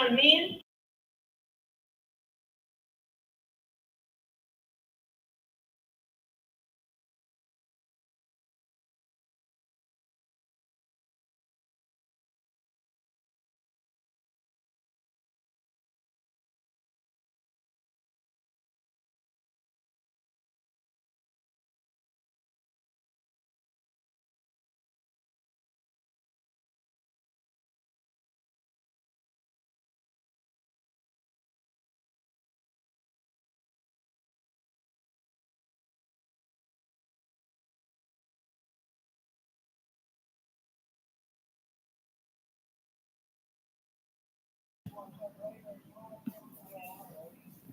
on men?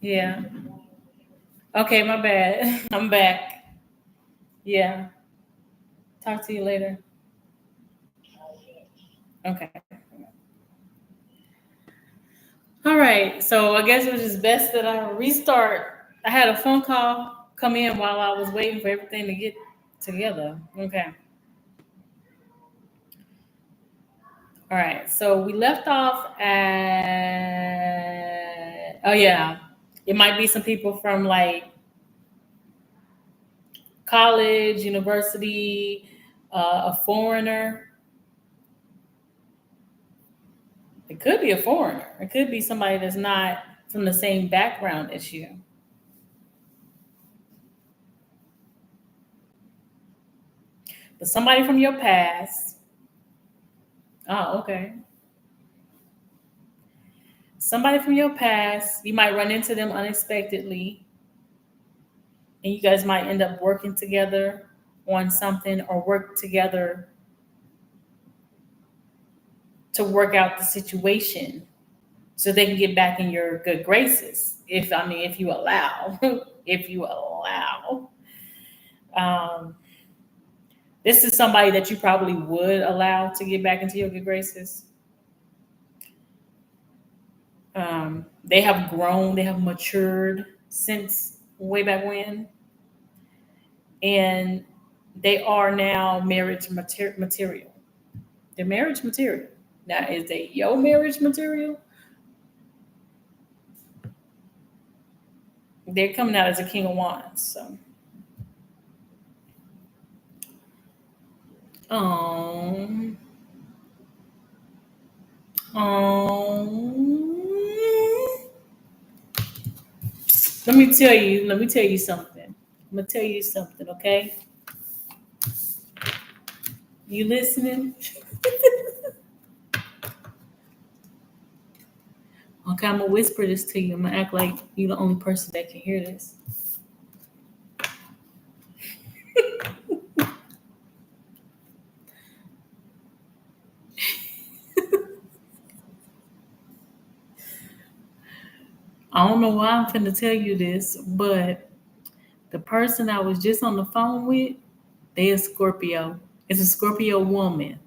Yeah. Okay, my bad. I'm back. Yeah. Talk to you later. Okay. All right. So I guess it was just best that I restart. I had a phone call come in while I was waiting for everything to get together. Okay. All right. So we left off at, oh yeah, it might be some people from like college, university, a foreigner. It could be a foreigner. It could be somebody that's not from the same background as you. But somebody from your past. Oh, okay. Somebody from your past. You might run into them unexpectedly, and you guys might end up working together on something or work together to work out the situation so they can get back in your good graces. If you allow, if you allow. Um, this is somebody that you probably would allow to get back into your good graces. They have grown, they have matured since way back when, and they are now marriage material. They're marriage material. Now, is they your marriage material? They're coming out as a king of wands. So, um, um, let me tell you something. I'm gonna tell you something, okay? You listening? Okay, I'm gonna whisper this to you. I'm gonna act like you're the only person that can hear this. I don't know why I'm finna tell you this, but the person I was just on the phone with, they a Scorpio. It's a Scorpio woman.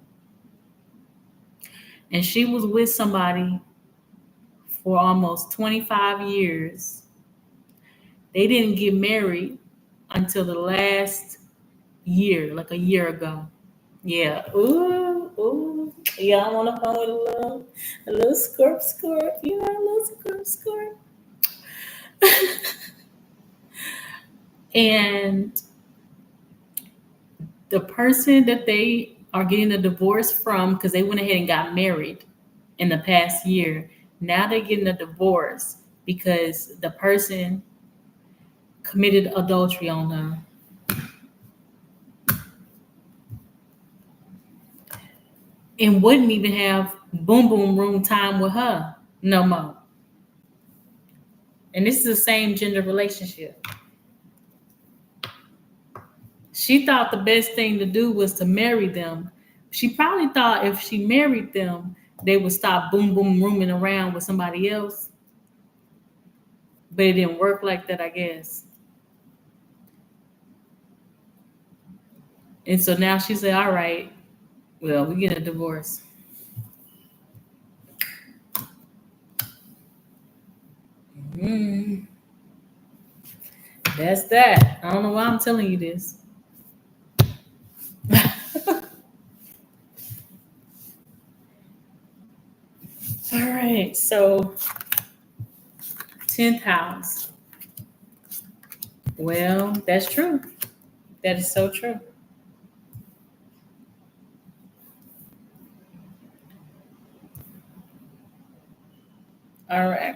And she was with somebody for almost 25 years. They didn't get married until the last year, like a year ago. Yeah. Ooh, ooh. Yeah, I'm on the phone with a little scorp. You know, a little scorp. And the person that they are getting a divorce from, because they went ahead and got married in the past year, now they're getting a divorce because the person committed adultery on her. And wouldn't even have boom boom room time with her no more. And this is the same gender relationship. She thought the best thing to do was to marry them. She probably thought if she married them, they would stop boom boom rooming around with somebody else. But it didn't work like that, I guess. And so now she said, all right, well, we get a divorce. Mm, that's that. I don't know why I'm telling you this. All right, so 10th house. Well, that's true. That is so true. All right.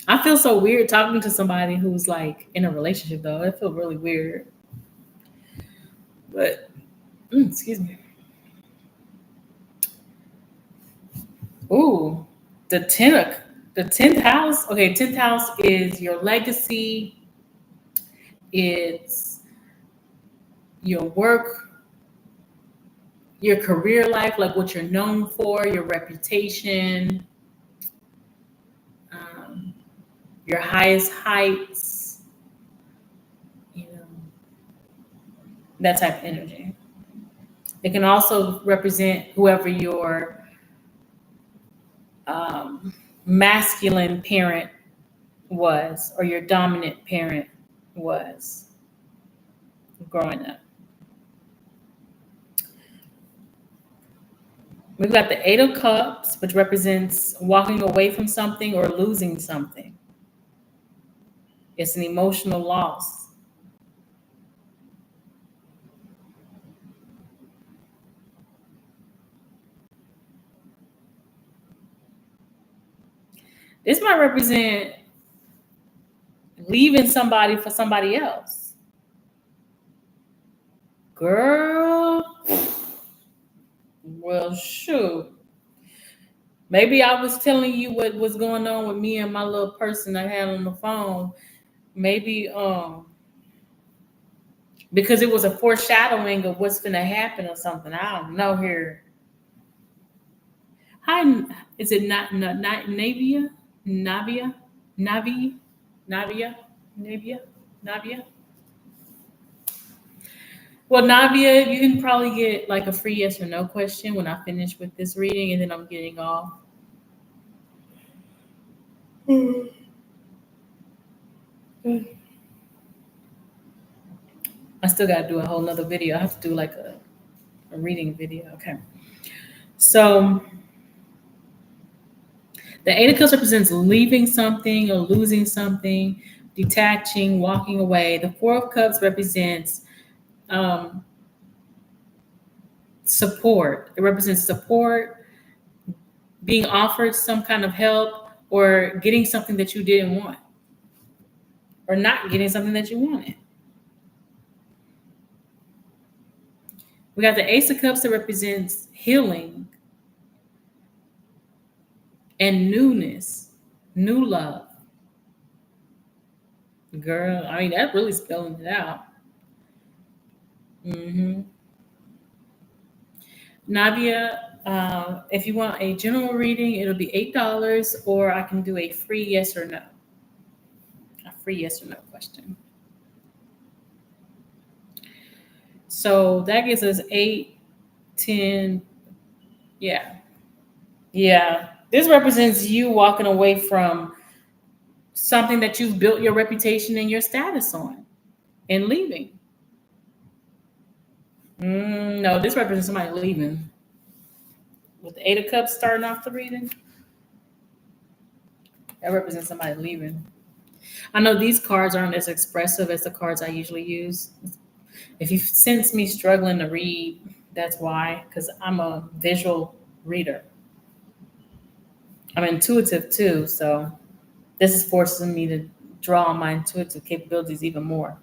I feel so weird talking to somebody who's like in a relationship though. I feel really weird. But excuse me. Ooh, the 10th the 10th house. Okay, 10th house is your legacy, it's your work, your career life, like what you're known for, your reputation, um, your highest heights, you know, that type of energy. It can also represent whoever your um, masculine parent was or your dominant parent was growing up. We've got the Eight of Cups, which represents walking away from something or losing something. It's an emotional loss. This might represent leaving somebody for somebody else. Girl, well, shoot. Maybe I was telling you what was going on with me and my little person I had on the phone. Maybe because it was a foreshadowing of what's gonna happen or something. I don't know here. Hi, is it not Navia? Navia? Navi? Navia? Navia? Navia? Well, Navia, you can probably get like a free yes or no question when I finish with this reading, and then I'm getting off. I still got to do a whole nother video. I have to do like a reading video. Okay. So the Eight of Cups represents leaving something or losing something, detaching, walking away. The Four of Cups represents um, support. It represents support, being offered some kind of help, or getting something that you didn't want, or not getting something that you wanted. We got the Ace of Cups that represents healing and newness, new love. Girl, I mean, that really spelling it out. hmm Nadia, if you want a general reading, it'll be $8, or I can do a free yes or no. A free yes or no question. So that gives us 8, 10. Yeah. Yeah. This represents you walking away from something that you've built your reputation and your status on and leaving. No, this represents somebody leaving. With the Eight of Cups starting off the reading, that represents somebody leaving. I know these cards aren't as expressive as the cards I usually use. If you sense me struggling to read, that's why, because I'm a visual reader. I'm intuitive too, so this is forcing me to draw on my intuitive capabilities even more.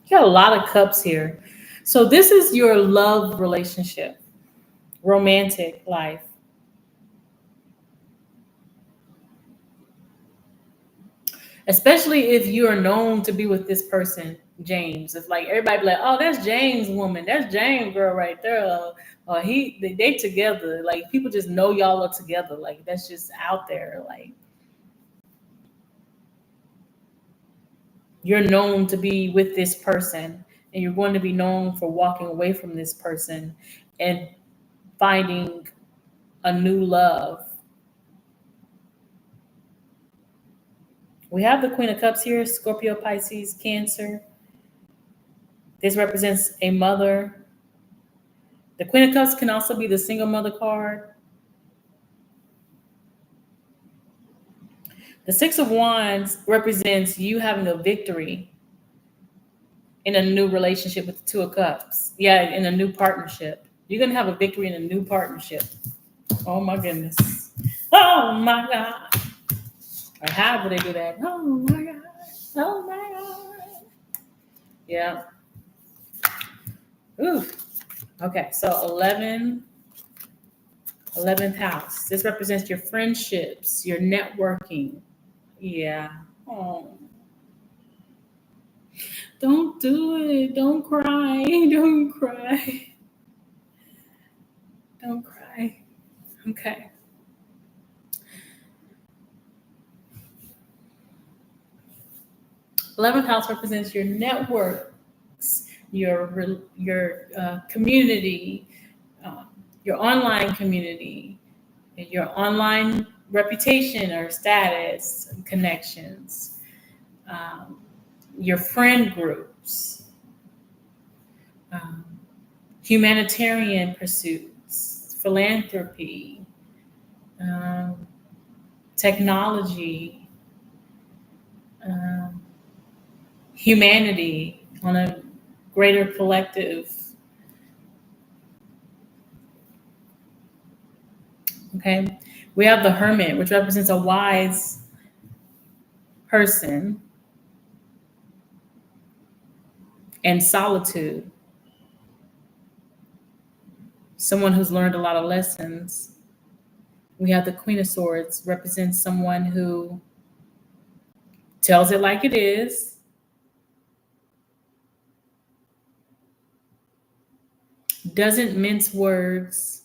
You got a lot of cups here. So this is your love relationship, romantic life. Especially if you are known to be with this person, James. It's like everybody be like, oh, that's James' woman. That's James' girl right there. They together. Like people just know y'all are together. Like that's just out there. Like you're known to be with this person, and you're going to be known for walking away from this person and finding a new love. We have the Queen of Cups here, Scorpio, Pisces, Cancer. This represents a mother. The Queen of Cups can also be the single mother card. The Six of Wands represents you having a victory in a new relationship with the Two of Cups. Yeah, in a new partnership. You're going to have a victory in a new partnership. Oh my goodness. Oh my God. Or however they do that. Oh my God. Oh my God. Yeah. Ooh. Okay, so 11th house. This represents your friendships, your networking. Yeah. Oh. Don't do it. Don't cry. Don't cry. Don't cry. Okay. 11th house represents your networks, your community, your online community, your online reputation or status and connections, um, your friend groups, um, humanitarian pursuits, philanthropy, um, technology, um, humanity on a greater collective. Okay. We have the Hermit, which represents a wise person and solitude. Someone who's learned a lot of lessons. We have the Queen of Swords, represents someone who tells it like it is, doesn't mince words,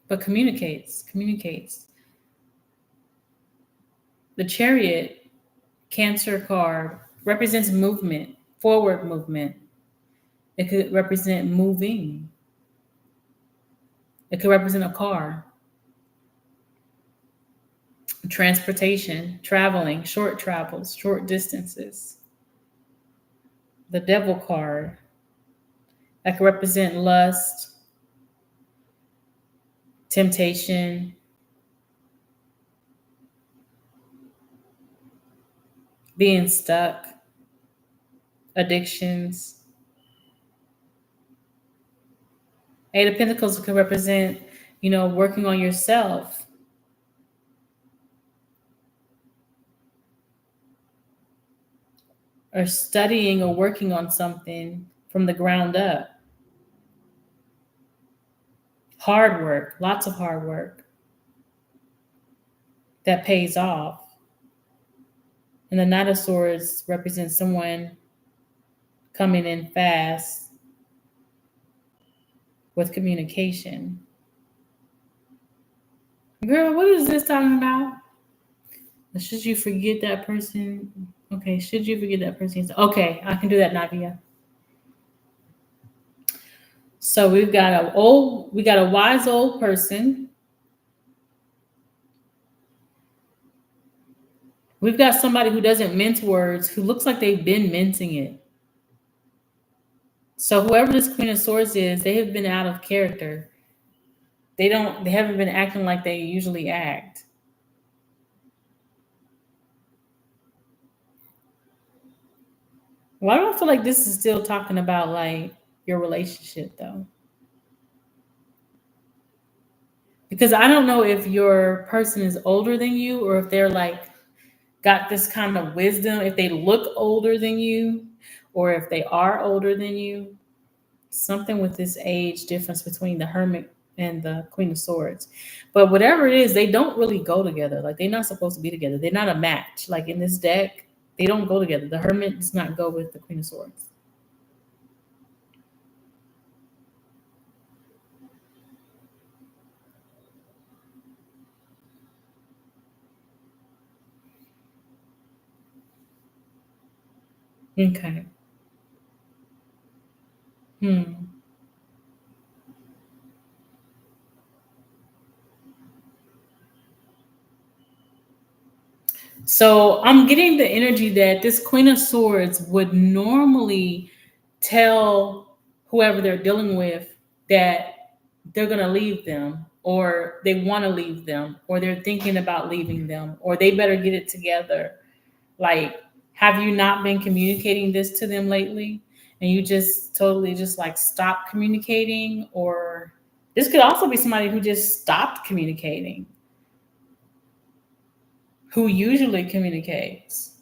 but communicates. The Chariot, Cancer card, represents movement, forward movement. It could represent moving. It could represent a car, transportation, traveling, short travels, short distances. The Devil card, that could represent lust, temptation, being stuck, addictions. Eight of Pentacles could represent, working on yourself. Or studying or working on something from the ground up. Hard work, lots of hard work that pays off. And the Knight of Swords represents someone coming in fast with communication. Girl, what is this talking about? Should you forget that person? Okay, should you forget that person? Okay, I can do that, Navia. So we got a wise old person. We've got somebody who doesn't mince words, who looks like they've been mincing it. So whoever this Queen of Swords is, they have been out of character. They haven't been acting like they usually act. Why do I feel like this is still talking about like your relationship though? Because I don't know if your person is older than you or if they're like got this kind of wisdom, if they look older than you or if they are older than you. Something with this age difference between the Hermit and the Queen of Swords. But whatever it is, they don't really go together. Like they're not supposed to be together. They're not a match. Like in this deck, they don't go together. The Hermit does not go with the Queen of Swords. Okay. So I'm getting the energy that this Queen of Swords would normally tell whoever they're dealing with that they're going to leave them, or they want to leave them, or they're thinking about leaving them, or they better get it together. Like, have you not been communicating this to them lately? And you just totally just like stop communicating? Or this could also be somebody who just stopped communicating, who usually communicates.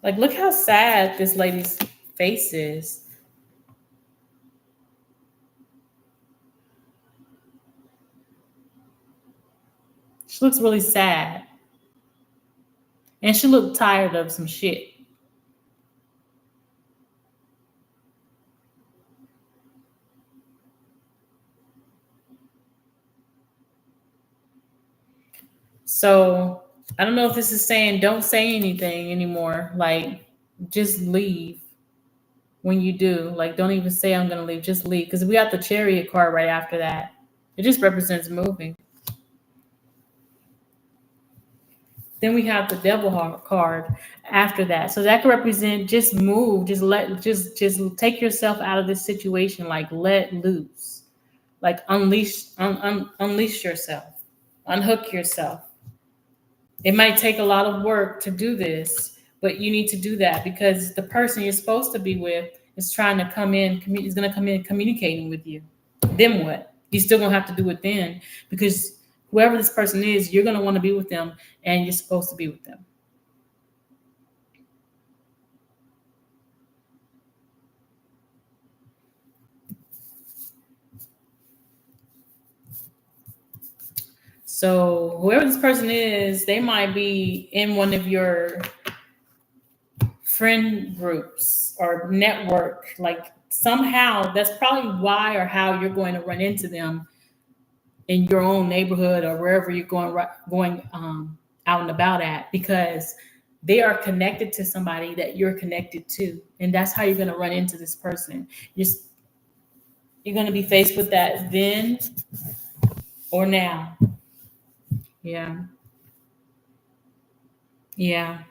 Like, look how sad this lady's face is. She looks really sad. And she looked tired of some shit. So I don't know if this is saying don't say anything anymore. Like, just leave when you do. Like, don't even say I'm going to leave. Just leave. Because we got the chariot card right after that. It just represents moving. Then we have the devil card after that. So that could represent just move. Just take yourself out of this situation. Like, let loose. Like, unleash yourself. Unhook yourself. It might take a lot of work to do this, but you need to do that because the person you're supposed to be with is trying to come in, is going to come in communicating with you. Then what? You're still going to have to do it then because whoever this person is, you're going to want to be with them and you're supposed to be with them. So whoever this person is, they might be in one of your friend groups or network. Like, somehow that's probably why or how you're going to run into them in your own neighborhood or wherever you're going out and about at, because they are connected to somebody that you're connected to, and that's how you're going to run into this person. you're, you're going to be faced with that then or now. Yeah. Yeah.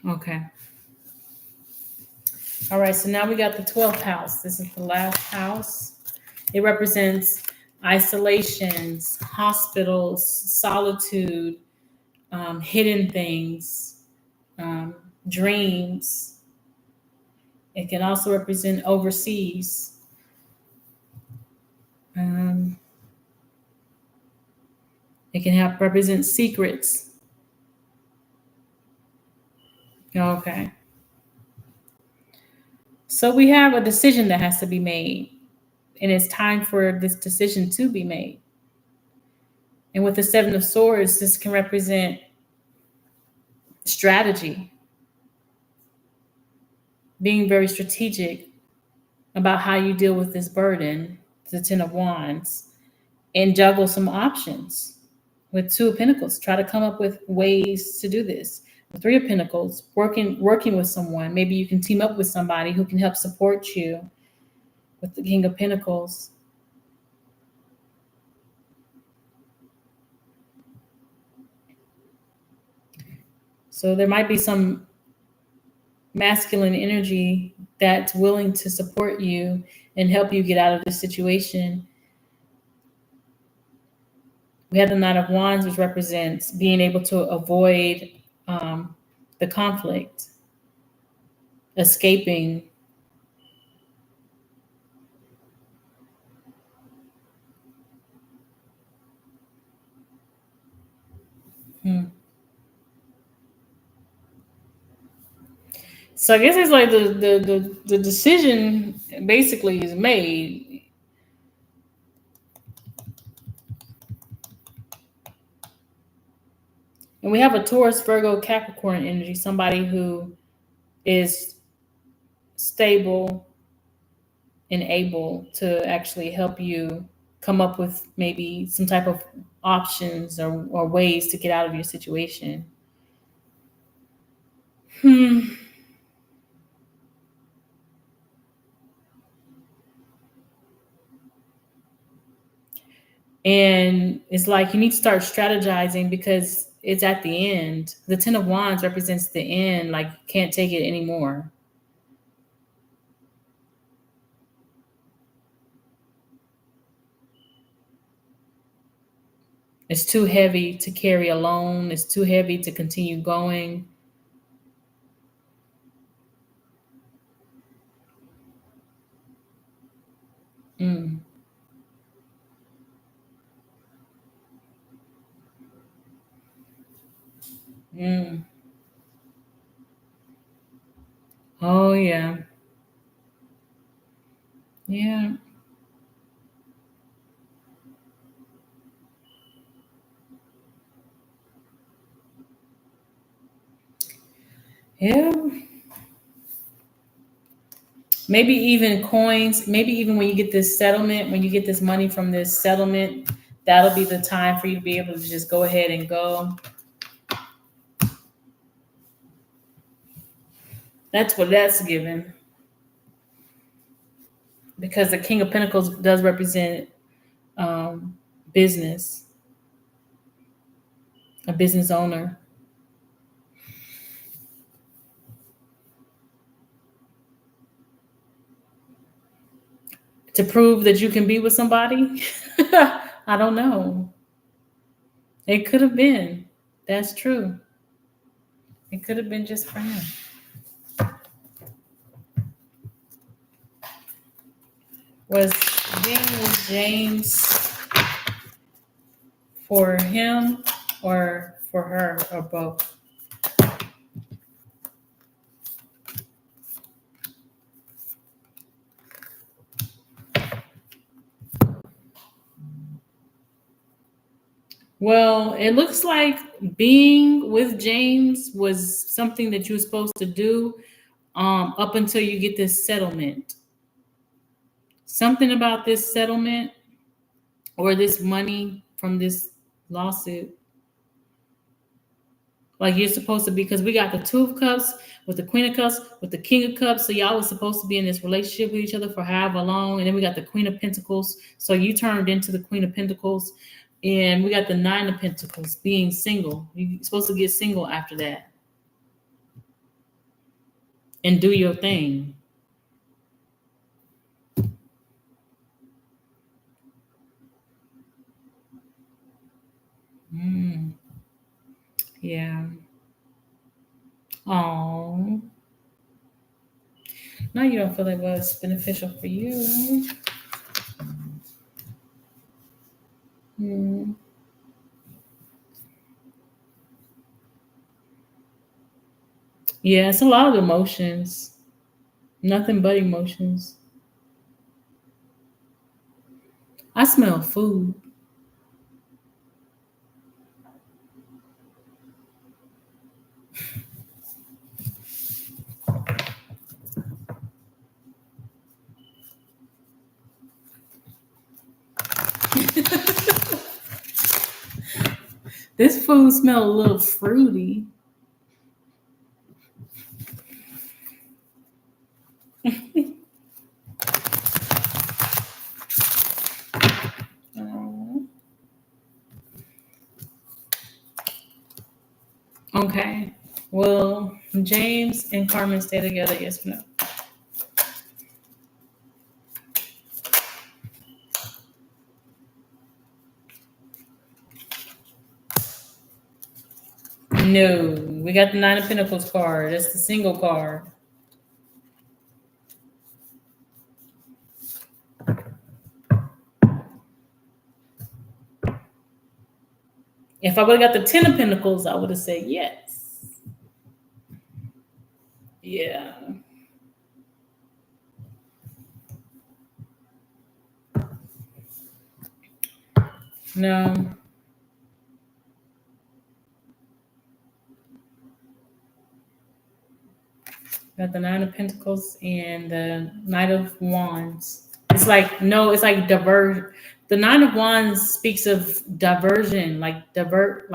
Okay. All right, so now we got the 12th house. This is the last house. It represents isolations, hospitals, solitude, hidden things, dreams. It can also represent overseas. Um, it can have represent secrets. Okay. So we have a decision that has to be made, and it's time for this decision to be made. And with the Seven of Swords, this can represent strategy, being very strategic about how you deal with this burden, the Ten of Wands, and juggle some options. With Two of Pentacles, try to come up with ways to do this. The Three of Pentacles, working with someone. Maybe you can team up with somebody who can help support you. With the King of Pentacles, so there might be some masculine energy that's willing to support you and help you get out of this situation. We have the Knight of Wands, which represents being able to avoid the conflict, escaping. Hmm. So I guess it's like the decision basically is made. And we have a Taurus, Virgo, Capricorn energy, somebody who is stable and able to actually help you come up with maybe some type of options or ways to get out of your situation. Hmm. And it's like you need to start strategizing because it's at the end. The Ten of Wands represents the end, like you can't take it anymore. It's too heavy to carry alone. It's too heavy to continue going. Mm, mm. Oh yeah, yeah, yeah. Maybe even coins. Maybe even when you get this settlement, when you get this money from this settlement, that'll be the time for you to be able to just go ahead and go. That's what that's given. Because the King of Pentacles does represent um, business, a business owner. To prove that you can be with somebody, I don't know. It could have been. That's true. It could have been just for him. Was being with James for him or for her or both? Well, it looks like being with James was something that you were supposed to do up until you get this settlement. Something about this settlement or this money from this lawsuit. Like you're supposed to be, because we got the Two of Cups with the Queen of Cups with the King of Cups. So y'all was supposed to be in this relationship with each other for however long. And then we got the Queen of Pentacles. So you turned into the Queen of Pentacles. And we got the Nine of Pentacles, being single. You're supposed to get single after that and do your thing. Mm, yeah. Oh, now you don't feel like it was beneficial for you. Mm. Yeah, it's a lot of emotions. Nothing but emotions. I smell food. This food smell a little fruity. Oh. Okay. Will James and Carmen stay together? Yes or no? No. We got the Nine of Pentacles card. That's the single card. If I would have got the Ten of Pentacles, I would have said yes. Yeah. No. Got the Nine of Pentacles and the Knight of Wands. It's like no, it's like divert. The Nine of Wands speaks of diversion, like divert,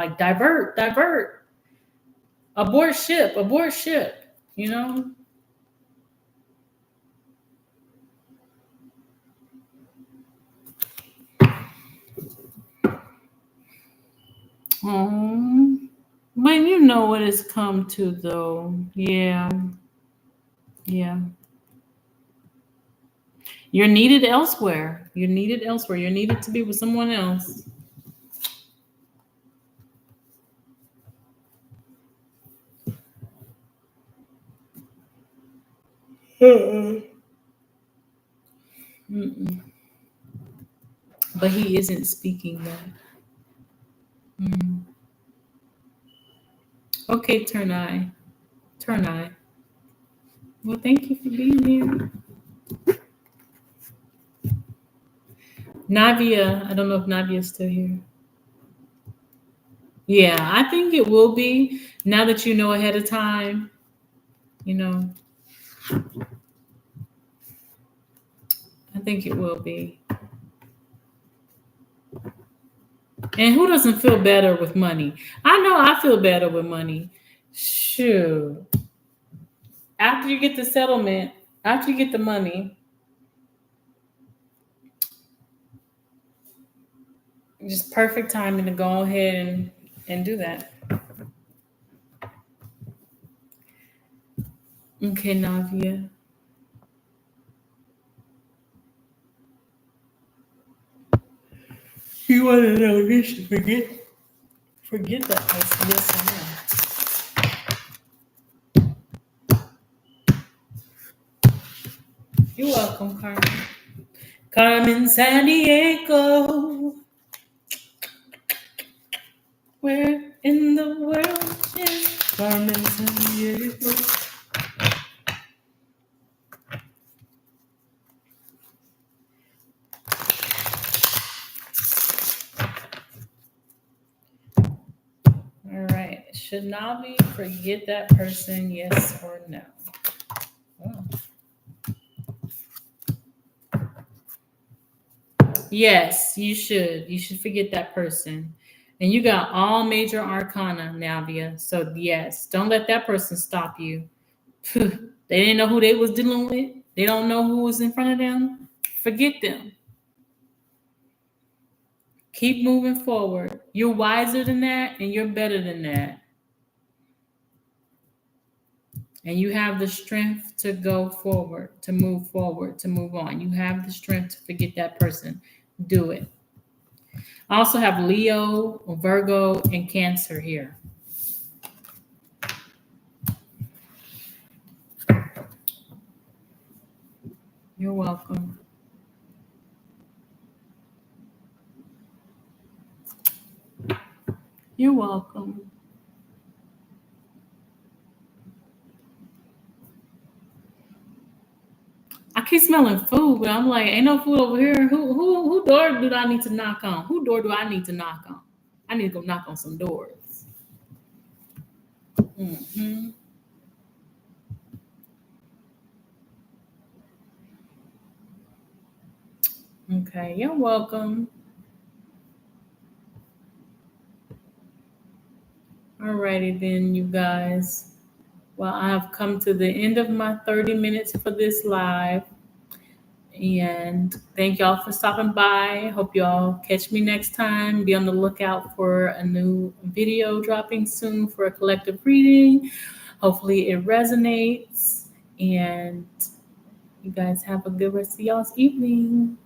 abort ship. You know. Oh. But you know what it's come to, though. Yeah. Yeah. You're needed elsewhere. You're needed elsewhere. You're needed to be with someone else. Mm-mm. But he isn't speaking that. Mm. Okay, turn eye. Turn eye. Well, thank you for being here. Navia, I don't know if Navia's still here. Yeah, I think it will be now that you know ahead of time. You know, I think it will be. And who doesn't feel better with money? I know I feel better with money. Shoot. After you get the settlement, after you get the money, just perfect timing to go ahead and do that. Okay, Navia. You want to know you should forget that person. Yes, I know. You're welcome, Carmen. Carmen San Diego. Where in the world is Carmen San Diego? All right. Should Navi forget that person? Yes or no? Oh. Yes, you should. You should forget that person. And you got all major arcana, Navia. So yes, don't let that person stop you. They didn't know who they was dealing with. They don't know who was in front of them. Forget them. Keep moving forward. You're wiser than that and you're better than that. And you have the strength to go forward, to move on. You have the strength to forget that person. Do it. I also have Leo, Virgo, and Cancer here. You're welcome. You're welcome. I keep smelling food, but I'm like, ain't no food over here. Who door do I need to knock on? Who door do I need to knock on? I need to go knock on some doors. Hmm. Okay, you're welcome. Alrighty then, you guys. Well, I have come to the end of my 30 minutes for this live. And thank y'all for stopping by. Hope y'all catch me next time. Be on the lookout for a new video dropping soon for a collective reading. Hopefully it resonates. And you guys have a good rest of y'all's evening.